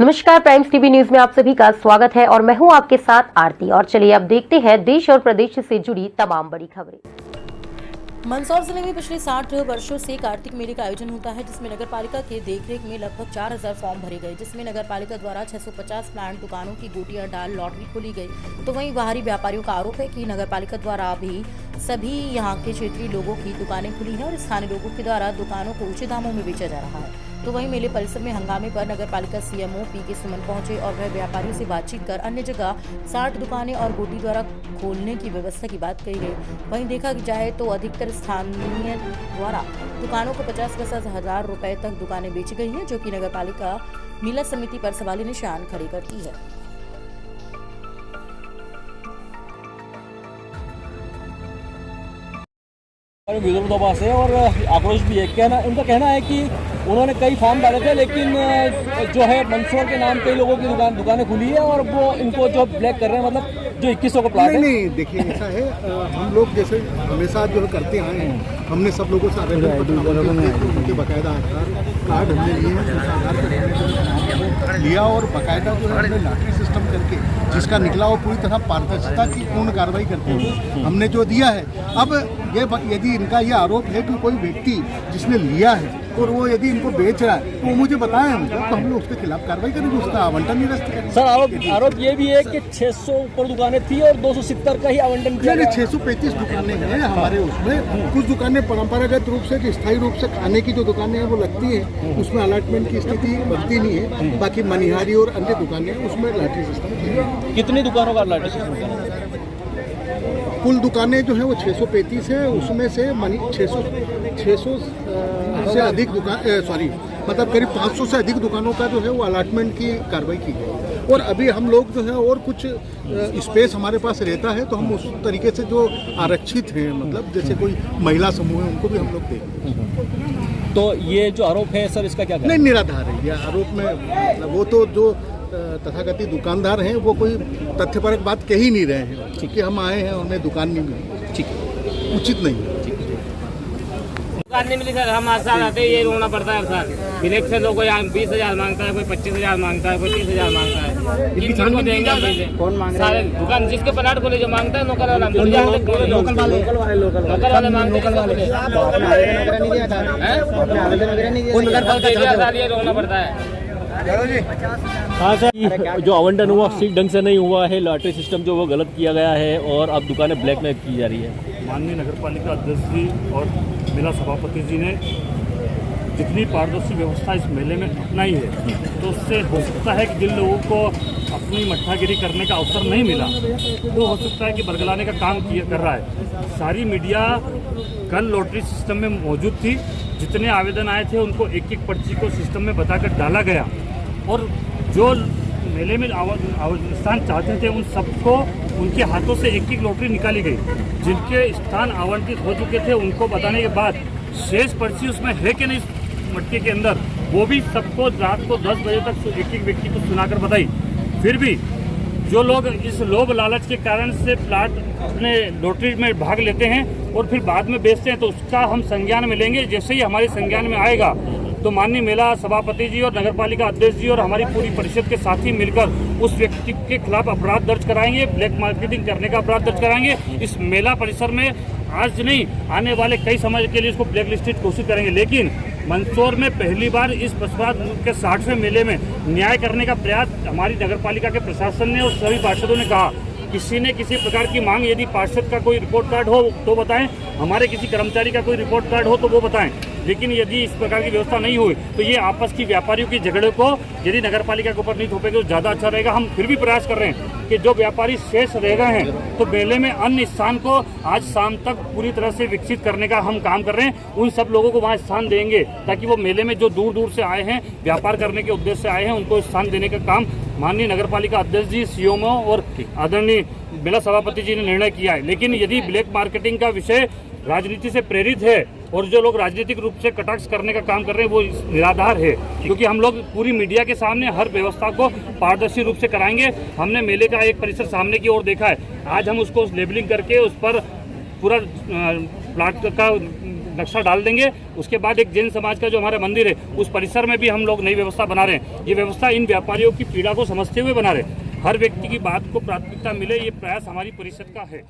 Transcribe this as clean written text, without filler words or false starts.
नमस्कार, primes TV news में आप सभी का स्वागत है और मैं हूं आपके साथ आरती। और चलिए अब देखते हैं देश और प्रदेश से जुड़ी तमाम बड़ी खबरें। मंदसौर जिले में पिछले 60 वर्षों से कार्तिक मेले का आयोजन होता है, जिसमें नगर पालिका के देखरेख में लगभग 4000 फॉर्म भरे गए, जिसमें नगर पालिका द्वारा 650 प्लांट दुकानों की गोटियां डाल लॉटरी खोली गई। तो वहीं बाहरी व्यापारियों का आरोप है कि नगर पालिका द्वारा अभी सभी यहां के क्षेत्रीय लोगों की दुकानें खुली हैं और स्थानीय लोगों के द्वारा दुकानों को ऊंचे दामों में बेचा जा रहा है। तो वहीं मेले परिसर में हंगामे पर नगर पालिका सीएमओ पी.के. सुमन पहुंचे और वह व्यापारियों से बातचीत कर अन्य जगह 60 दुकानें और गोटी द्वारा खोलने की व्यवस्था की बात कही गई। वहीं देखा जाए तो अधिकतर स्थानीय द्वारा दुकानों को 50-50 हजार रुपए तक दुकानें बेची गई हैं, जो कि नगर पालिका मेला समिति पर सवालिया निशान खड़े करती है। विरोधाभास है और आक्रोश भी है। उनका कहना है कि उन्होंने कई फॉर्म डाले थे, लेकिन जो है मंदसौर के नाम कई लोगों की दुकानें खुली है और वो इनको जो ब्लैक कर रहे हैं, मतलब जो 2100 का प्लाट है। नहीं, देखिए ऐसा है, हम लोग जैसे हमेशा जो करते आए हैं, हमने सब लोगों से आवेदन उनके बाकायदा आधार कार्ड हमने लिए हैं, उस आधार पर लिया और बाकायदा जो है हमने लॉटरी सिस्टम करके जिसका निकला वो पूरी तरह पारदर्शिता की पूर्ण कार्रवाई करते हुए हमने जो दिया है। अब ये यदि इनका ये आरोप है कि कोई व्यक्ति जिसने लिया है और वो यदि इनको बेच रहा है तो वो मुझे बताएं, हम तो हम लोग उसके खिलाफ कार्रवाई करेंगे, उसका आवंटन निरस्त करेंगे। सर आरोप ये भी है कि 600 ऊपर दुकानें थी और 270 का ही आवंटन किया गया। 635 दुकानें हैं हमारे उसमें। कुछ दुकानें परंपरागत रूप से स्थायी रूप से खाने की जो दुकानें हैं वो लगती हैं, उसमें अलॉटमेंट की स्थिति बनती नहीं है। बाकी मनिहारी और अन्य दुकानें उसमें लॉटरी सिस्टम। कितनी दुकानों का लॉटरी सिस्टम? कुल दुकानें जो है वो 635 है, उसमें से 600 से अधिक मतलब करीब 500 से अधिक दुकानों का जो है वो अलॉटमेंट की कार्रवाई की गई। और अभी हम लोग जो है और कुछ स्पेस हमारे पास रहता है तो हम उस तरीके से जो आरक्षित हैं, मतलब जैसे कोई महिला समूह है, उनको भी हम लोग देंगे। तो ये जो आरोप है सर, इसका क्या नहीं, निराधार है ये आरोप में। मतलब वो तो जो तथाकथित दुकानदार हैं वो कोई तथ्यपरक बात कह ही नहीं रहे हैं, ठीक है। हम आए हैं, उन्हें दुकान नहीं मिली, ठीक है, उचित नहीं है। दुकान नहीं मिली सर, हम आज साल आते ये रोना पड़ता है सर। इलेक्शन लोग कोई 20,000 मांगता है, कोई 25,000 मांगता है, कोई 30,000 मांगता है। किसान को देंगे पैसे? कौन मांगे? सारे दुकान जिसके प्लाट खोले जो मांगता है, नौकर वाला लोकल वाले मांगते हैं। रोना पड़ता है। हाँ सर, जो आवंटन हुआ ठीक ढंग से नहीं हुआ है, लॉटरी सिस्टम जो वो गलत किया गया है और अब दुकानें ब्लैक में की जा रही है। माननीय नगर पालिका अध्यक्ष जी और मेला सभापति जी ने जितनी पारदर्शी व्यवस्था इस मेले में अपनाई है, तो उससे हो सकता है कि जिन लोगों को अपनी मट्ठागिरी करने का अवसर नहीं मिला, तो हो सकता है कि बरगलाने का काम कर रहा है। सारी मीडिया कल लॉटरी सिस्टम में मौजूद थी। जितने आवेदन आए थे उनको एक एक पर्ची को सिस्टम में बताकर डाला गया और जो मेले में स्थान चाहते थे उन सबको उनके हाथों से एक एक लॉटरी निकाली गई। जिनके स्थान आवंटित हो चुके थे उनको बताने के बाद शेष पर्ची उसमें है कि नहीं मटके के अंदर, वो भी सबको रात को 10 बजे तक एक एक व्यक्ति को सुनाकर बताई। फिर भी जो लोग इस लोभ लालच के कारण से प्लाट अपने लॉटरी में भाग लेते हैं और फिर बाद में बेचते हैं, तो उसका हम संज्ञान में लेंगे। जैसे ही हमारे संज्ञान में आएगा तो माननीय मेला सभापति जी और नगर पालिका अध्यक्ष जी और हमारी पूरी परिषद के साथी मिलकर उस व्यक्ति के खिलाफ अपराध दर्ज कराएंगे, ब्लैक मार्केटिंग करने का अपराध दर्ज कराएंगे। इस मेला परिसर में आज नहीं, आने वाले कई समय के लिए इसको ब्लैक लिस्टेड घोषित करेंगे। लेकिन मंदसौर में पहली बार इस पशुपात के 60वें मेले में न्याय करने का प्रयास हमारी नगर पालिका के प्रशासन ने और सभी पार्षदों ने कहा। किसी ने किसी प्रकार की मांग, यदि पार्षद का कोई रिपोर्ट कार्ड हो तो बताएं, हमारे किसी कर्मचारी का कोई रिपोर्ट कार्ड हो तो वो बताएं। लेकिन यदि इस प्रकार की व्यवस्था नहीं हुई तो ये आपस की व्यापारियों के झगड़े को यदि नगर पालिका के ऊपर नहीं थोपेंगे तो ज़्यादा अच्छा रहेगा। हम फिर भी प्रयास कर रहे हैं कि जो व्यापारी शेष रह गए हैं तो मेले में अन्य स्थान को आज शाम तक पूरी तरह से विकसित करने का हम काम कर रहे हैं। उन सब लोगों को वहाँ स्थान देंगे ताकि वो मेले में जो दूर दूर से आए हैं, व्यापार करने के उद्देश्य से आए हैं, उनको स्थान देने का काम माननीय नगर पालिका अध्यक्ष जी, सीएमओ और आदरणीय मेला सभापति जी ने निर्णय किया है। लेकिन यदि ब्लैक मार्केटिंग का विषय राजनीति से प्रेरित है और जो लोग राजनीतिक रूप से कटाक्ष करने का काम कर रहे हैं वो निराधार है, क्योंकि हम लोग पूरी मीडिया के सामने हर व्यवस्था को पारदर्शी रूप से कराएंगे। हमने मेले का एक परिसर सामने की ओर देखा है, आज हम उसको लेबलिंग करके उस पर पूरा प्लाट का नक्शा डाल देंगे। उसके बाद एक जैन समाज का जो हमारा मंदिर है उस परिसर में भी हम लोग नई व्यवस्था बना रहे हैं। ये व्यवस्था इन व्यापारियों की पीड़ा को समझते हुए बना रहे हैं। हर व्यक्ति की बात को प्राथमिकता मिले, ये प्रयास हमारी परिषद का है।